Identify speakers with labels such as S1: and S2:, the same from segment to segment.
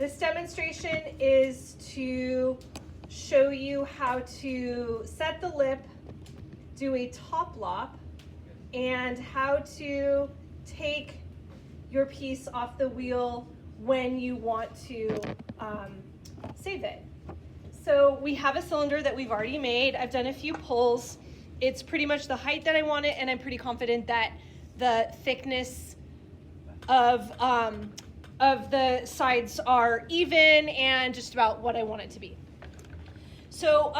S1: This demonstration is to show you how to set the lip, do a top lop, and how to take your piece off the wheel when you want to save it. So we have a cylinder that we've already made. I've done a few pulls. It's pretty much the height that I want it, and I'm pretty confident that the thickness of the sides are even and just about what I want it to be. So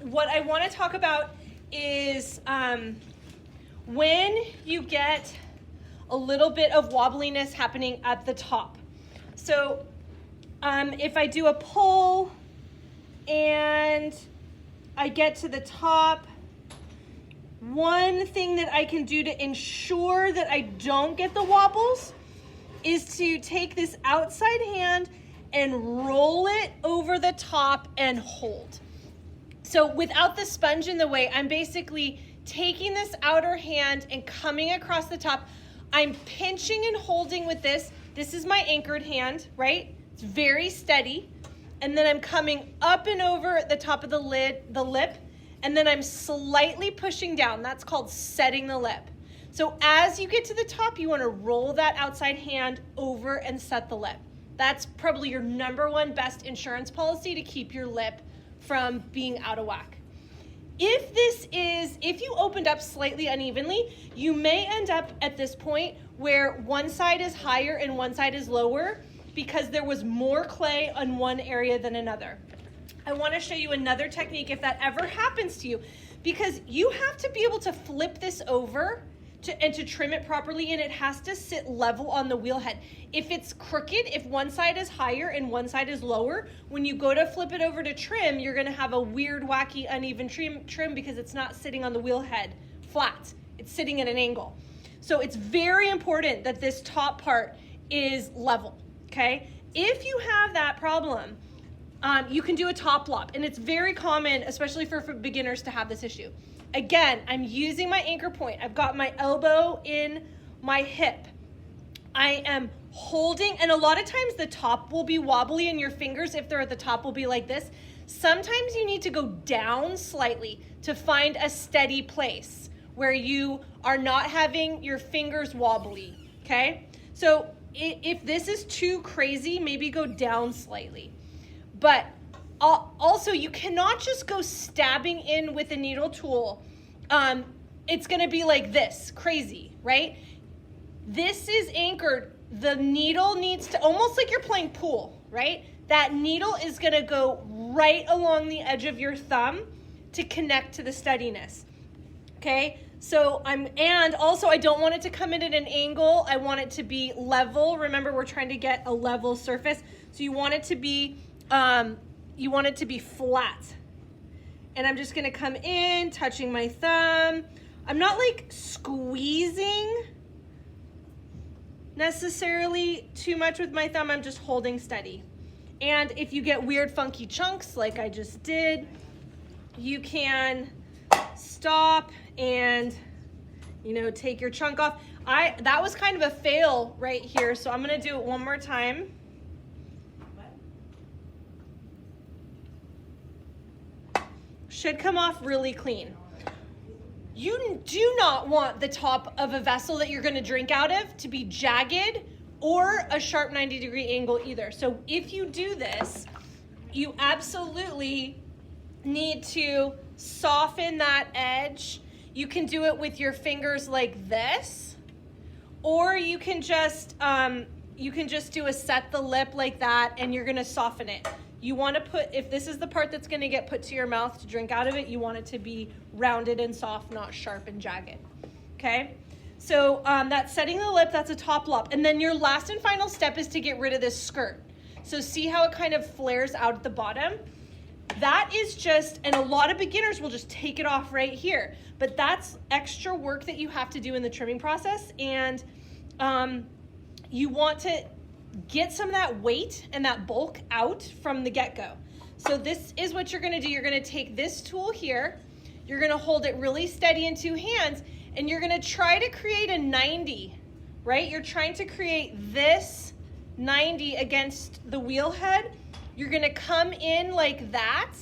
S1: what I want to talk about is when you get a little bit of wobbliness happening at the top. So if I do a pull and I get to the top, one thing that I can do to ensure that I don't get the wobbles is to take this outside hand and roll it over the top and hold. So without the sponge in the way, I'm basically taking this outer hand and coming across the top. I'm pinching and holding with this. This is my anchored hand, right? It's very steady. And then I'm coming up and over the top of the lip, and then I'm slightly pushing down. That's called setting the lip. So as you get to the top, you want to roll that outside hand over and set the lip. That's probably your number one best insurance policy to keep your lip from being out of whack. If you opened up slightly unevenly, you may end up at this point where one side is higher and one side is lower because there was more clay on one area than another. I want to show you another technique if that ever happens to you, because you have to be able to flip this over and to trim it properly, and it has to sit level on the wheel head. If it's crooked, if one side is higher and one side is lower, when you go to flip it over to trim, you're gonna have a weird, wacky, uneven trim because it's not sitting on the wheel head flat. It's sitting at an angle. So it's very important that this top part is level, okay? If you have that problem, you can do a top lop, and it's very common, especially for beginners, to have this issue. Again, I'm using my anchor point. I've got my elbow in my hip. I am holding, and a lot of times the top will be wobbly, and your fingers, if they're at the top, will be like this. Sometimes you need to go down slightly to find a steady place where you are not having your fingers wobbly, okay? So if this is too crazy, maybe go down slightly. But also, you cannot just go stabbing in with a needle tool. It's gonna be like this, crazy, right? This is anchored. The needle needs to, almost like you're playing pool, right? That needle is gonna go right along the edge of your thumb to connect to the steadiness, okay? So and also I don't want it to come in at an angle. I want it to be level. Remember, we're trying to get a level surface. So you want it to be, flat. And I'm just gonna come in, touching my thumb. I'm not like squeezing necessarily too much with my thumb. I'm just holding steady. And if you get weird, funky chunks like I just did, you can stop and, take your chunk off. That was kind of a fail right here, so I'm gonna do it one more time. Should come off really clean. You do not want the top of a vessel that you're gonna drink out of to be jagged or a sharp 90-degree angle either. So if you do this, you absolutely need to soften that edge. You can do it with your fingers like this, or you can just do a set the lip like that, and you're gonna soften it. You want to put, if this is the part that's going to get put to your mouth to drink out of it, you want it to be rounded and soft, not sharp and jagged, okay? So that's setting the lip, that's a top lop. And then your last and final step is to get rid of this skirt. So see how it kind of flares out at the bottom? That is just, and a lot of beginners will just take it off right here, but that's extra work that you have to do in the trimming process, and you want to get some of that weight and that bulk out from the get-go. So this is what you're gonna do. You're gonna take this tool here, you're gonna hold it really steady in two hands, and you're gonna try to create a 90, right? You're trying to create this 90 against the wheel head. You're gonna come in like that,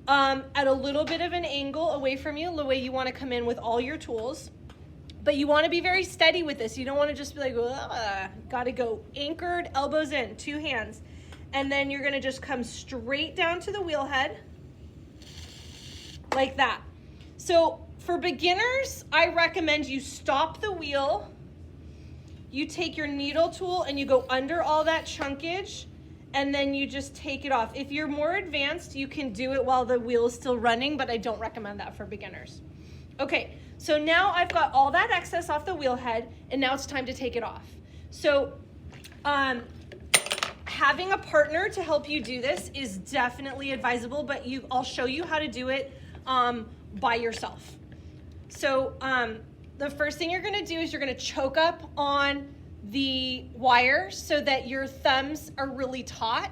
S1: at a little bit of an angle away from you, the way you wanna come in with all your tools. But you wanna be very steady with this. You don't wanna just be like, gotta go anchored, elbows in, 2 hands. And then you're gonna just come straight down to the wheel head, like that. So for beginners, I recommend you stop the wheel, you take your needle tool and you go under all that chunkage, and then you just take it off. If you're more advanced, you can do it while the wheel is still running, but I don't recommend that for beginners. Okay, so now I've got all that excess off the wheel head, and now it's time to take it off. So having a partner to help you do this is definitely advisable, but I'll show you how to do it by yourself. So the first thing you're gonna do is you're gonna choke up on the wire so that your thumbs are really taut,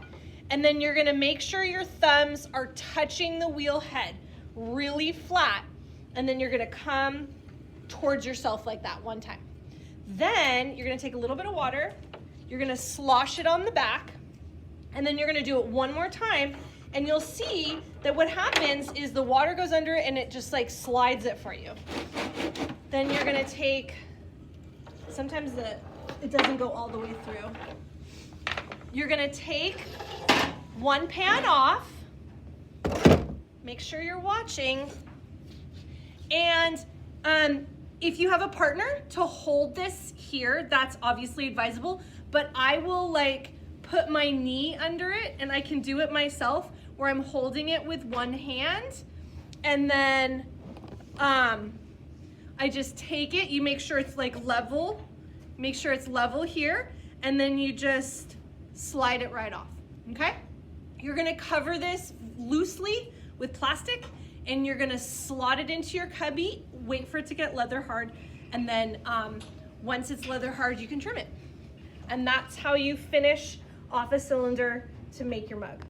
S1: and then you're gonna make sure your thumbs are touching the wheel head really flat, and then you're gonna come towards yourself like that 1 time. Then you're gonna take a little bit of water, you're gonna slosh it on the back, and then you're gonna do it 1 more time, and you'll see that what happens is the water goes under it and it just like slides it for you. Then you're gonna take, sometimes it doesn't go all the way through. You're gonna take 1 pan off, make sure you're watching, and if you have a partner to hold this here, that's obviously advisable, but I will like put my knee under it, and I can do it myself where I'm holding it with 1 hand, and then I just take it, you make sure it's like level, make sure it's level here, and then you just slide it right off, okay? You're gonna cover this loosely with plastic, and you're gonna slot it into your cubby, wait for it to get leather hard, and then once it's leather hard, you can trim it. And that's how you finish off a cylinder to make your mug.